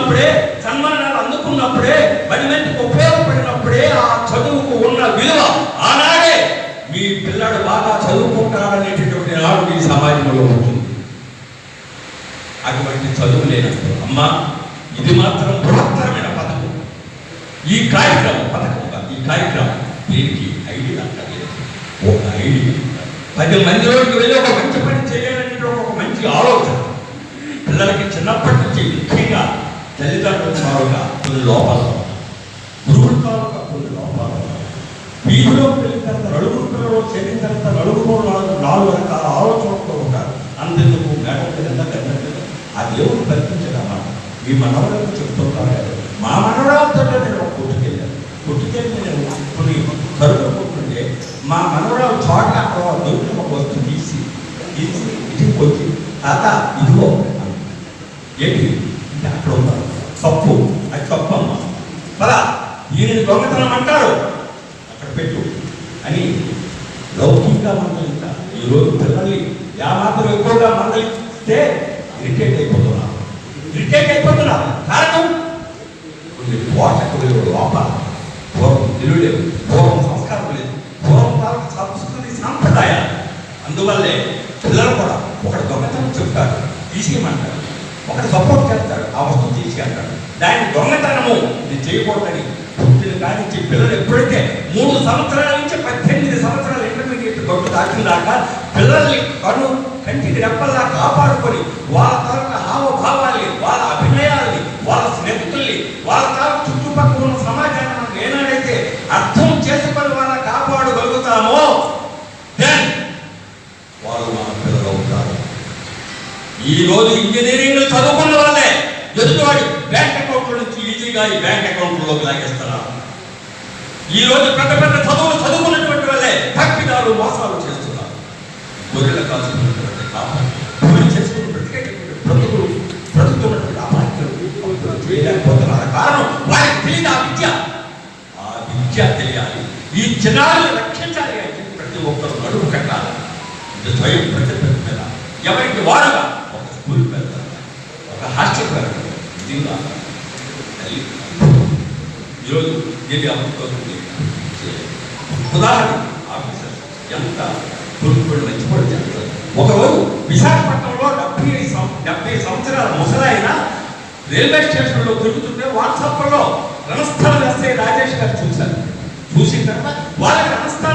పుట్టినప్పుడే, సన్మానాలు అందుకున్నప్పుడే, 10 మందికి ఉపయోగపడినప్పుడే ఆ చదువుకు ఉన్న విలువ ఆనాడే మీ పిల్లడు బాగా చదువుకుంటాడనేటటువంటి నాడు మీ సమాజంలో ఉంటుంది. అటువంటి చదువు లేనప్పుడు అమ్మా ఇది మాత్రం బృహత్తరమైన పథకం. ఈ కార్యక్రమం పథకం కాదు, ఈ కార్యక్రమం దీనికి ఐడియా అంటారు. ఒక ఐడియా 10 మందిలోకి వెళ్ళి ఒక మంచి పని చేయాలనేటువంటి ఒక మంచి ఆలోచన. పిల్లలకి చిన్నప్పటి నుంచి ముఖ్యంగా తల్లిదండ్రుల తాలూకా కొన్ని లోపాలు, గురువుల తాలూకా కొన్ని లోపాలు, వీధిలోకి వెళ్ళిన తర్వాత నలుగురు పిల్లలు చేరిన తర్వాత నలుగురు 4 రకాల ఆలోచనలతో ఉంటారు. అంతెందుకు మేడం మీద ఆ దేవుడు కల్పించడమ్మా. మీ మనవరాలు చెప్తుంటారు, మా మనవరాలతో నేను ఒక కొట్టుకెళ్ళి నేను కొన్ని కరుకుంటుంటే మా మనవరాలు చోట అక్కడ దేవుడు ఒక వస్తువు తీసి ఇది కొద్ది తాత ఇదిగో ఏంటి అంటే అక్కడ ఉన్నారు తప్పు, అది తప్పమ్మ పదా ఈయన దొంగతనం అంటారు అక్కడ పెట్టు అని లౌకికంగా మందలిస్తారు. ఈరోజు పిల్లల్ని మాత్రం ఎక్కువగా మందలిస్తే ఇరిటేట్ అయిపోతున్నా. కారణం కొన్ని పోషక విలువలు లోపాలు. పూర్వం తెలుగు లేదు, పూర్వం సంస్కారం లేదు, పూర్వం సంస్కృతి సాంప్రదాయాలు. అందువల్లే పిల్లలు కూడా ఒకటి దొంగతనం చెప్తారు, తీసేయమంటారు, ఒకటి సపోర్ట్ చేస్తాడు, ఆ వస్తువు తీసుకెళ్తాడు. దాన్ని దొంగతనము ఇది చేయకూడదని పుట్టిన కానించి పిల్లలు ఎప్పుడైతే 3 సంవత్సరాల నుంచి 18 సంవత్సరాల ఇంటర్మీడియట్ గొడ్డు దాకా పిల్లల్ని కంటికి రెప్పల్లా కాపాడుకొని వాళ్ళ తాలూకా హావభావాల్ని, వాళ్ళ అభినయాల్ని, వాళ్ళ స్నేహితుల్ని, వాళ్ళ తాలూకు చుట్టుపక్కల ఉన్న సమాజాన్ని మనం ఏనాడైతే అర్థం చేసుకొని వాళ్ళని కాపాడగలుగుతామో దెన్ వాళ్ళు మన పిల్లలు అవుతారు. ఈరోజు ఇంజనీరింగ్ చదువుకున్న వాళ్ళే ఎదుటివాడి బ్యాంక్ అకౌంట్ల నుంచి ఈజీగా ఈ బ్యాంక్ అకౌంట్లోకి లాగేస్తున్నారు. ఈరోజు పెద్ద పెద్ద చదువులు చదువుకున్నటువంటి వాళ్ళే తప్పిదాలు మోసాలు చేస్తున్నారు. గొర్రెల కాల్చుకున్నటువంటి కాపాడు చేసుకుని బ్రతుకుతున్నటువంటి అమాయకులు చేయలేకపోతున్నారు. కారణం వారికి తెలియదు ఆ విద్య తెలియాలి. ఈ జనాలను రక్షించాలి అంటే ప్రతి ఒక్కరు నడుపు కట్టాలి. ఇది స్వయం ప్రతిపత్తి ఎవరికి వారుగా ఒక స్కూల్ పెడతారు, ఒక హాస్టల్ పెడతారు. నిజంగా ఈరోజు దీన్ని అమ్ముతుంది. ఉదాహరణ ఆఫీసర్ ఎంత కొనుక్కోడు మంచిపడి చేస్తారు. ఒకరోజు విశాఖపట్నంలో 70 సంవత్సరాల ముసలాయన రైల్వే స్టేషన్లో తిరుగుతుంటే వాట్సాప్లో రణస్థలం ఎస్ఐ రాజేష్ గారు చూశారు. చూసిన తర్వాత వాళ్ళకి రణస్థలం